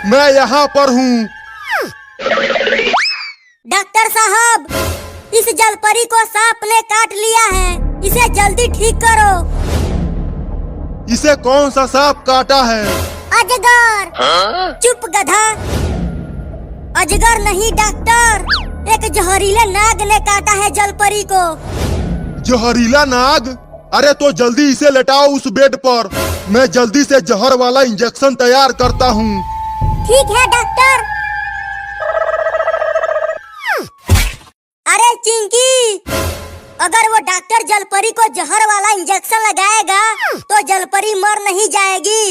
मैं यहाँ पर हूँ। डॉक्टर साहब, इस जलपरी को सांप ने काट लिया है, इसे जल्दी ठीक करो। इसे कौन सा सांप काटा है? अजगर। चुप गधा। अजगर नहीं डॉक्टर, एक जहरीले नाग ने काटा है जलपरी को। जहरीला नाग? अरे तो जल्दी इसे लेटाओ उस बेड पर, मैं जल्दी से जहर वाला इंजेक्शन तैयार करता हूँ। ठीक है डॉक्टर। अरे चिंकी, अगर वो डॉक्टर जलपरी को जहर वाला इंजेक्शन लगाएगा तो जलपरी मर नहीं जाएगी।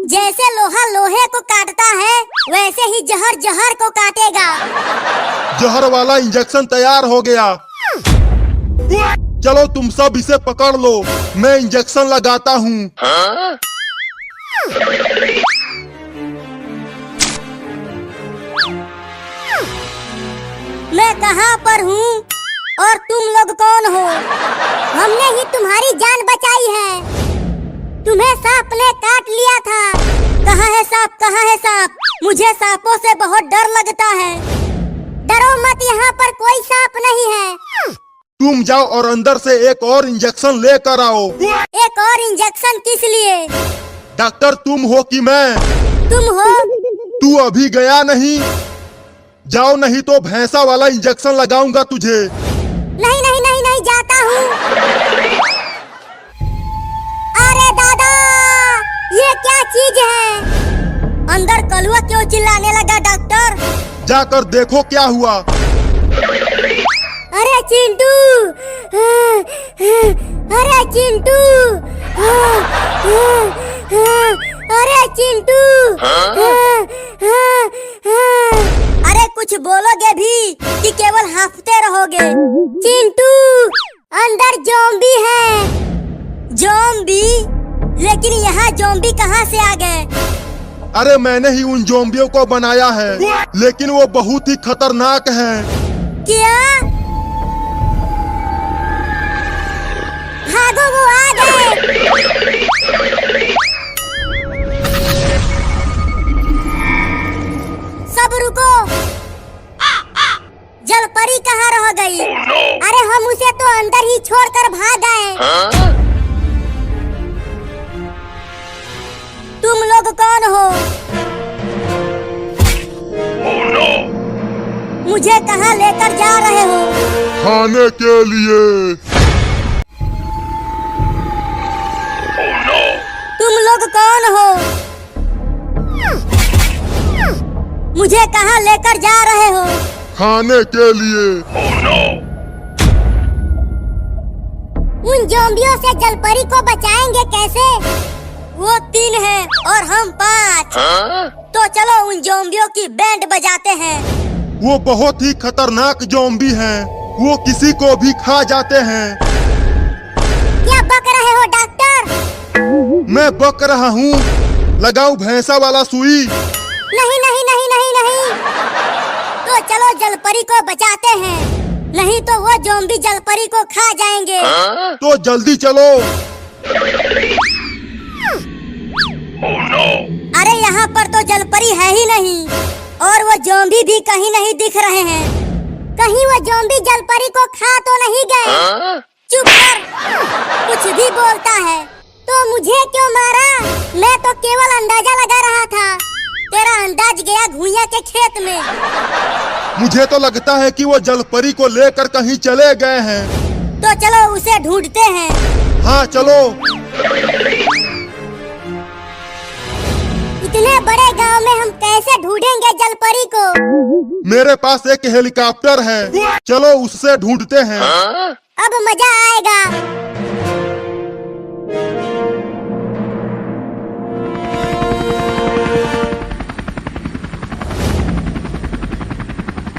जैसे लोहा लोहे को काटता है वैसे ही जहर जहर को काटेगा। जहर वाला इंजेक्शन तैयार हो गया। चलो तुम सब इसे पकड़ लो, मैं इंजेक्शन लगाता हूँ। मैं कहाँ पर हूँ और तुम लोग कौन हो? हमने ही तुम्हारी जान बचाई है, तुम्हें सांप ने काट लिया था। कहाँ है सांप, कहाँ है सांप? मुझे सांपों से बहुत डर लगता है। डरो मत, यहाँ पर कोई सांप नहीं है। तुम जाओ और अंदर से एक और इंजेक्शन लेकर आओ। एक और इंजेक्शन किस लिए? डॉक्टर तुम हो कि मैं? तुम हो। तू अभी गया नहीं? जाओ नहीं तो भैंसा वाला इंजेक्शन लगाऊंगा तुझे। नहीं नहीं नहीं नहीं, जाता हूँ। अरे दादा, ये क्या चीज है? अंदर कलुआ क्यों चिल्लाने लगा डॉक्टर? जाकर देखो क्या हुआ। अरे चिंटू, अरे चिंटू, अरे चिंटू, अरे कुछ बोलोगे भी कि केवल हांफते रहोगे? चिंटू, अंदर ज़ॉम्बी है। ज़ॉम्बी? लेकिन यहाँ ज़ॉम्बी कहाँ से आ गए? अरे मैंने ही उन ज़ॉम्बियों को बनाया है, लेकिन वो बहुत ही खतरनाक हैं। क्या? भागो, वो आ गए। सब रुको। जलपरी कहाँ रह गई? अरे हम उसे तो अंदर ही छोड़कर भाग गए। तुम लोग कौन हो? मुझे कहाँ लेकर जा रहे हो? खाने के लिए। तुम लोग कौन हो? मुझे कहाँ लेकर जा रहे हो? खाने के लिए। उन ज़ॉम्बियों से जलपरी को बचाएंगे कैसे? वो 3 हैं और हम 5। तो चलो उन ज़ॉम्बियों की बैंड बजाते हैं। वो बहुत ही खतरनाक ज़ॉम्बी हैं, वो किसी को भी खा जाते हैं। क्या बक रहे हो डॉक्टर? मैं बक रहा हूँ, लगाओ भैंसा वाला सुई। नहीं नहीं नहीं नहीं नहीं, तो चलो जलपरी को बचाते हैं, नहीं तो वो ज़ॉम्बी जलपरी को खा जाएंगे। तो जल्दी चलो। अरे यहाँ पर तो जलपरी है ही नहीं और वो ज़ॉम्बी भी कहीं नहीं दिख रहे हैं। कहीं वो ज़ॉम्बी जलपरी को खा तो नहीं गए? चुप कर, कुछ भी बोलता है। तो मुझे क्यों मारा? मैं तो केवल अंदाजा लगा रहा था। तेरा अंदाज गया घुइयां के खेत में। मुझे तो लगता है कि वो जलपरी को लेकर कहीं चले गए हैं। तो चलो उसे ढूंढते हैं। हाँ चलो। इतने बड़े गांव में हम कैसे ढूंढेंगे जलपरी को? मेरे पास एक हेलीकॉप्टर है, चलो उससे ढूंढते हैं। अब मजा आएगा।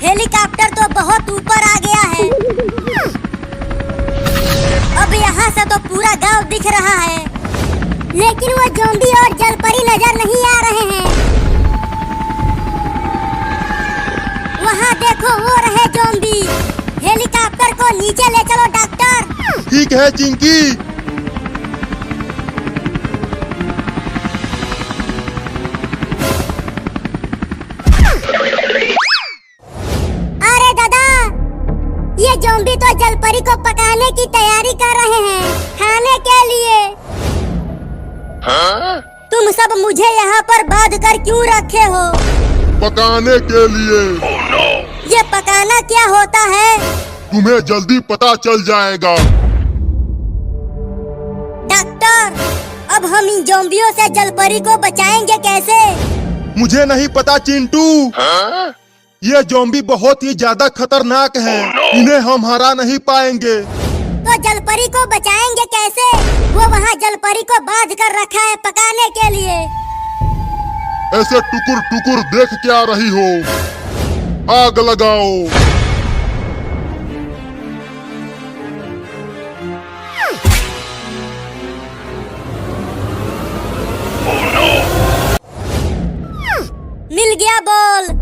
हेलीकॉप्टर तो बहुत ऊपर आ गया है। अब यहाँ से तो पूरा गांव दिख रहा है, लेकिन वो ज़ॉम्बी और जलपरी नजर नहीं आ रहे हैं। वहाँ देखो, वो रहे ज़ॉम्बी। हेलीकॉप्टर को नीचे ले चलो डॉक्टर। ठीक है चिंकी। परी को पकाने की तैयारी कर रहे हैं खाने के लिए। तुम सब मुझे यहाँ पर बांध कर क्यों रखे हो? पकाने के लिए। ये पकाना क्या होता है? तुम्हें जल्दी पता चल जाएगा। डॉक्टर, अब हम इन ज़ॉम्बियों से जलपरी को बचाएंगे कैसे? मुझे नहीं पता चिंटू। ये ज़ॉम्बी बहुत ही ज्यादा खतरनाक हैं। इन्हें हम हरा नहीं पाएंगे। तो जलपरी को बचाएंगे कैसे? वो वहाँ जलपरी को बांध कर रखा है पकाने के लिए। ऐसे टुकुर टुकुर देख क्या रही हो? आग लगाओ। मिल गया बॉल।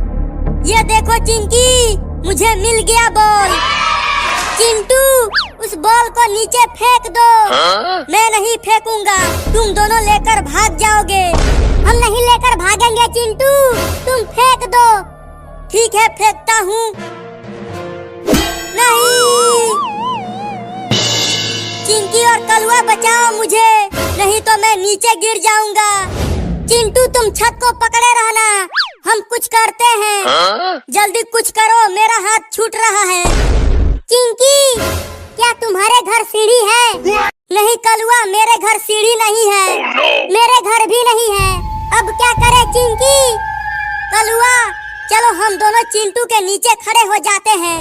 ये देखो चिंकी, मुझे मिल गया बॉल। चिंटू, उस बॉल को नीचे फेंक दो। मैं नहीं फेंकूंगा, तुम दोनों लेकर भाग जाओगे। हम नहीं लेकर भागेंगे चिंटू, तुम फेंक दो। ठीक है, फेंकता हूँ। नहीं, चिंकी और कलुआ बचाओ मुझे, नहीं तो मैं नीचे गिर जाऊंगा। चिंटू, तुम छत को पकड़े रहना, हम कुछ करते हैं। जल्दी कुछ करो, मेरा हाथ छूट रहा है। चिंकी, क्या तुम्हारे घर सीढ़ी है? नहीं कलुआ, मेरे घर सीढ़ी नहीं है। मेरे घर भी नहीं है। अब क्या करें चिंकी? कलुआ, चलो हम दोनों चिंटू के नीचे खड़े हो जाते हैं।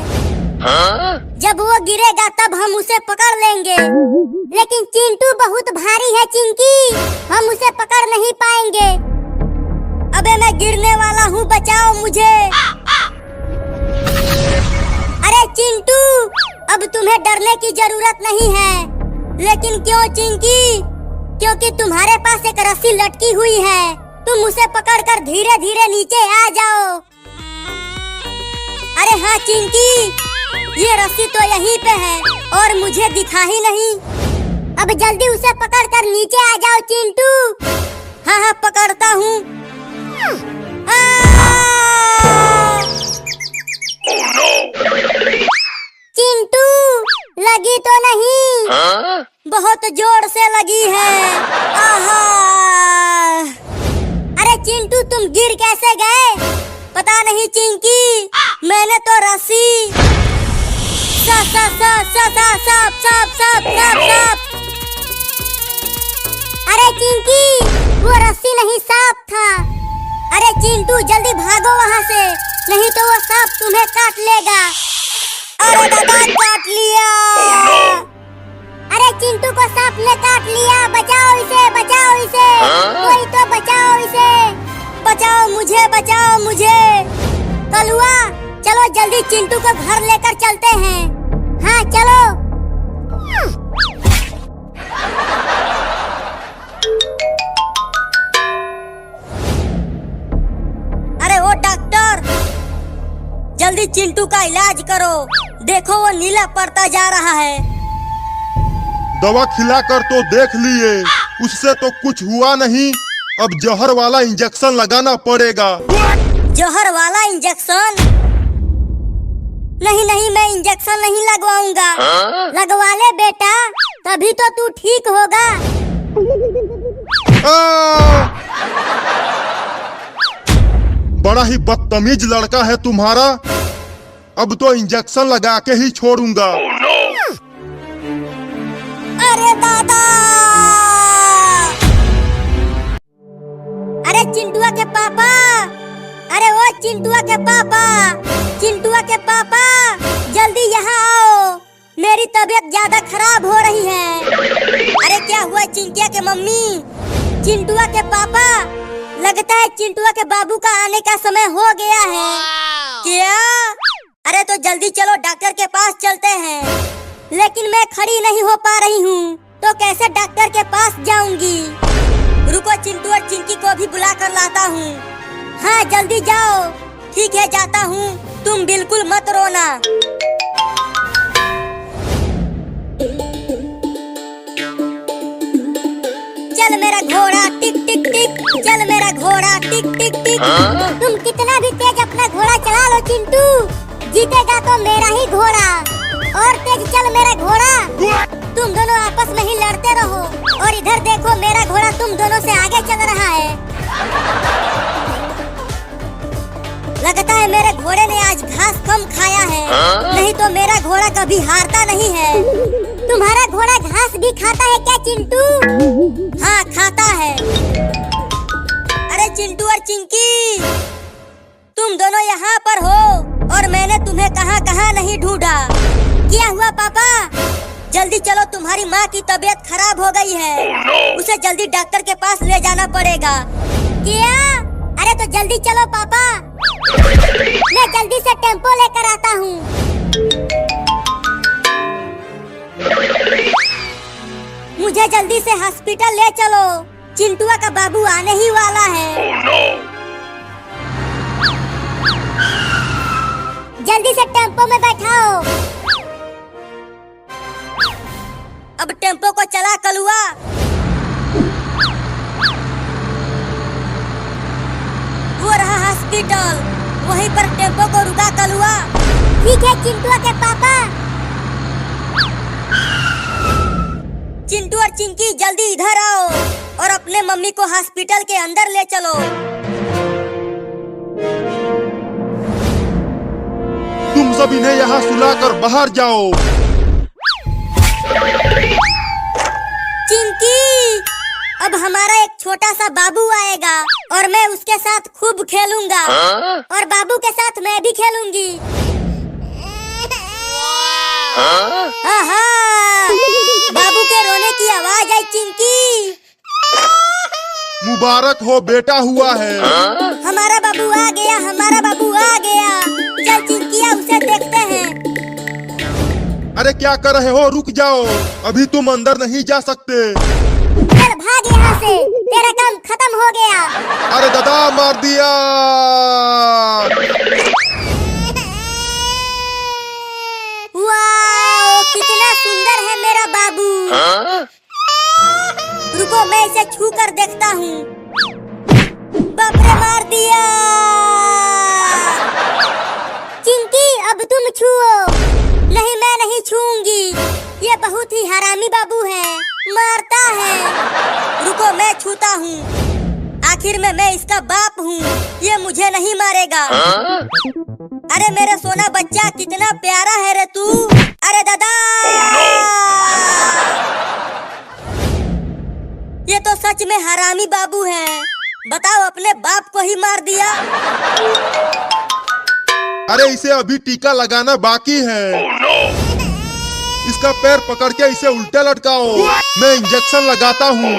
जब वो गिरेगा तब हम उसे पकड़ लेंगे। लेकिन चिंटू बहुत भारी है चिंकी, हम उसे पकड़ नहीं पाएंगे। अबे मैं गिरने वाला हूँ, बचाओ मुझे। अरे चिंटू, अब तुम्हें डरने की जरूरत नहीं है। लेकिन क्यों चिंकी? क्योंकि तुम्हारे पास एक रस्सी लटकी हुई है। तुम उसे पकड़कर धीरे धीरे नीचे आ जाओ। अरे हाँ चिंकी, ये रस्सी तो यहीं पे है और मुझे दिखा ही नहीं। अब जल्दी उसे पकड़कर नीचे आ जाओ चिंटू। हाँ हाँ, पकड़ता हूँ। चिंटू, लगी तो नहीं? बहुत जोर से लगी है। आहा! अरे चिंटू, तुम गिर कैसे गए? पता नहीं चिंकी, मैंने तो रस्सी साप साप साप साप साप साप साप साप साप। अरे चिंकी, वो रस्सी नहीं सांप था। अरे चिंटू, जल्दी भागो वहाँ से, नहीं तो वो सांप तुम्हें काट लेगा। अरे दादा, काट लिया। अरे चिंटू को सांप ने काट लिया, बचाओ इसे, बचाओ इसे। कोई तो बचाओ इसे। बचाओ मुझे, बचाओ मुझे। कलुआ, चलो जल्दी चिंटू को घर लेकर चलते हैं। हाँ चलो। अरे ओ डॉक्टर, जल्दी चिंटू का इलाज करो। देखो वो नीला पड़ता जा रहा है। दवा खिलाकर तो देख लिए, उससे तो कुछ हुआ नहीं। अब जहर वाला इंजेक्शन लगाना पड़ेगा। जहर वाला इंजेक्शन? नहीं नहीं, मैं इंजेक्शन नहीं लगवाऊंगा। लगवा ले बेटा, तभी तो तू ठीक होगा। बड़ा ही बदतमीज लड़का है तुम्हारा। अब तो इंजेक्शन लगा के ही छोड़ूंगा। अरे दादा! अरे चिंटुआ के पापा! अरे वो चिंटुआ के पापा! चिंटुआ के पापा, जल्दी यहाँ आओ, मेरी तबीयत ज्यादा खराब हो रही है। अरे क्या हुआ चिंटिया के मम्मी? चिंटुआ के पापा, लगता है चिंटुआ के बाबू का आने का समय हो गया है। क्या? अरे तो जल्दी चलो, डॉक्टर के पास चलते हैं। लेकिन मैं खड़ी नहीं हो पा रही हूँ, तो कैसे डॉक्टर के पास जाऊंगी? रुको, चिंटू और चिंकी को भी बुला कर लाता हूँ। हाँ जल्दी जाओ। ठीक है, जाता हूँ, तुम बिल्कुल मत रोना। चल मेरा घोड़ा टिक टिक टिक, चल मेरा घोड़ा टिक टिक टिक। तुम कितना भी तेज अपना घोड़ा चला लो चिंटू, जीतेगा तो मेरा ही घोड़ा। और तेज चल मेरा घोड़ा। तुम दोनों आपस में ही लड़ते रहो और इधर देखो मेरा घोड़ा तुम दोनों से आगे चल रहा है। लगता है मेरे घोड़े ने आज घास कम खाया है, नहीं तो मेरा घोड़ा कभी हारता नहीं है। तुम्हारा घोड़ा घास भी खाता है क्या चिंटू? हाँ खाता है। अरे चिंटू और चिंकी, तुम दोनों यहाँ पर हो और मैंने तुम्हें कहाँ कहाँ नहीं ढूंढा। क्या हुआ पापा? जल्दी चलो, तुम्हारी माँ की तबीयत खराब हो गई है। उसे जल्दी डॉक्टर के पास ले जाना पड़ेगा। क्या? अरे तो जल्दी चलो पापा, मैं जल्दी से टेम्पो लेकर आता हूँ। मुझे जल्दी से हॉस्पिटल ले चलो, चिंटुआ का बाबू आने ही वाला है। जल्दी से टेम्पो में बैठाओ। अब टेम्पो को चला कलुआ। वो रहा हॉस्पिटल, वहीं पर टेम्पो को रुका कलुआ। ठीक है चिंटुआ के पापा। चिंटू और चिंकी जल्दी इधर आओ और अपने मम्मी को हॉस्पिटल के अंदर ले चलो। तुम सब इन्हें यहाँ सुलाकर बाहर जाओ। चिंकी, अब हमारा एक छोटा सा बाबू आएगा और मैं उसके साथ खूब खेलूंगा और बाबू के साथ मैं भी खेलूंगी। आहा, बाबू के रोने की आवाज आई चिंकी। मुबारक हो, बेटा हुआ है। हमारा बाबू आ गया, हमारा बाबू आ गया। चल चिंकिया उसे देखते हैं। अरे क्या कर रहे हो? रुक जाओ, अभी तुम अंदर नहीं जा सकते। चल भाग यहाँ से, तेरा काम खत्म हो गया। अरे दादा मार दिया। वाह, कितना सुंदर है मेरा बाबू। रुको मैं इसे छू कर देखता हूँ। बाप रे मार दिया। चिंकी अब तुम छुओ। नहीं मैं नहीं छूऊंगी, ये बहुत ही हरामी बाबू है, मारता है। रुको मैं छूता हूँ, आखिर में मैं इसका बाप हूँ, ये मुझे नहीं मारेगा। अरे मेरा सोना बच्चा कितना प्यारा है रे तू। अरे दादा, ये तो सच में हरामी बाबू है। बताओ, अपने बाप को ही मार दिया। अरे इसे अभी टीका लगाना बाकी है। इसका पैर पकड़ के इसे उल्टे लटकाओ, मैं इंजेक्शन लगाता हूँ।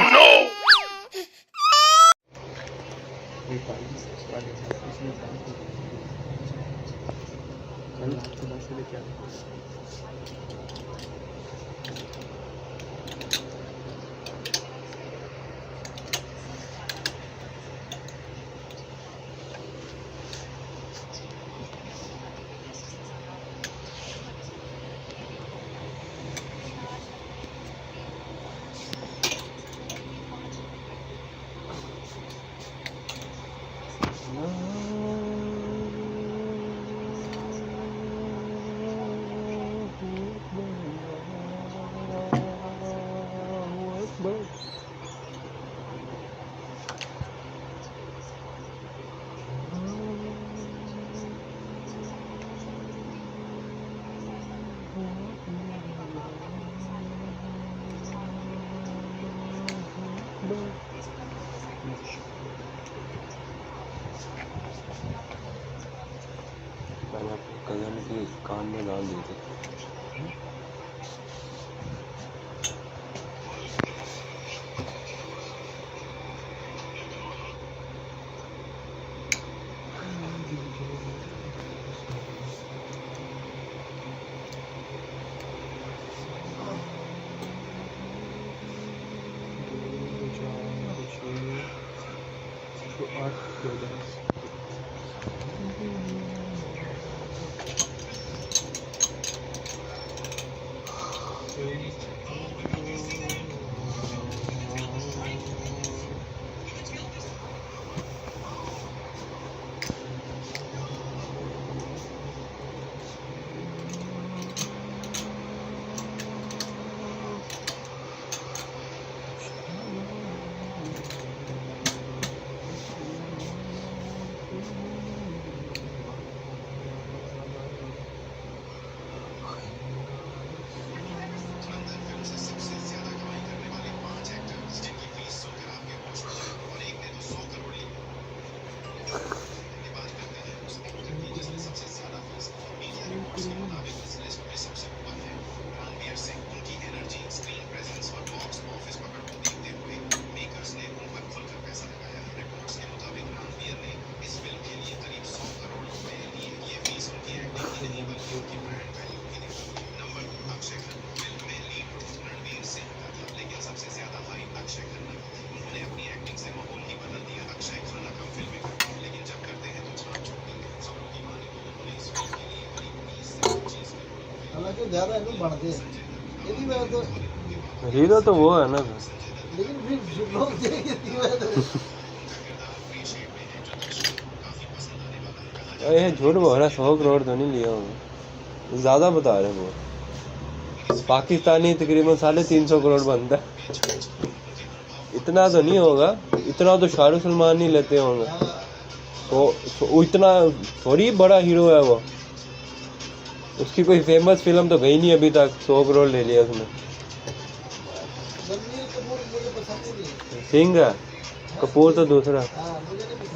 मैंने अपने कज़न के कान में डाल दी थी। के ज्यादा इन्हें बढ़ते हैं यदि वह तो हीरो तो वो है ना। लेकिन फिर लोग देखेंगे वह तो ये झूठ बोल रहा है, 100 करोड़ तो नहीं लिया होगा, ज्यादा बता रहे हैं वो। पाकिस्तानी तकरीबन 350 करोड़ बनता है। इतना तो नहीं होगा, इतना तो शाहरुख सलमान नहीं लेते होंगे। तो इतना थोड़ी बड़ा हीरो है वो, उसकी कोई फेमस फिल्म तो गई नहीं अभी तक 100 करोड़ ले लिया उसने। रणबीर कपूर मुझे पसंद नहीं है। सिंह है, कपूर तो दूसरा। हाँ मुझे नहीं पसंद।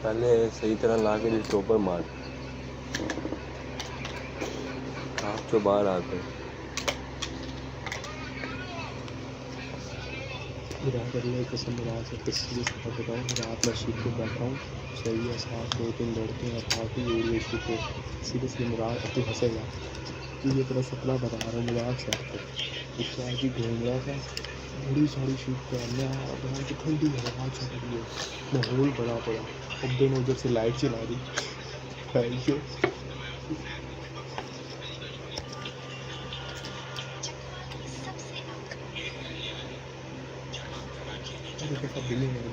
पहले सही तरह ला के टोपर मार, आप जो बाहर आते कसम रात से किसी से बताऊँ, रात में शीट पे बैठा हूँ, सही है, साथ 2-3 लड़के हैं, काफ़ी एरिया शीट पे सीरियसली मुराद अब तो हंसेगा कि ये तेरा सपना बता रहा हूँ, मजाक से आपको। उसके आगे घूम रहा था, बड़ी सारी शीट पे हमने वहाँ की ठंडी हवा चल रही है, माहौल बड़ा पड़ा। अब दोनों उधर से लाइट चला दी फैल के, बिल्ली मेरे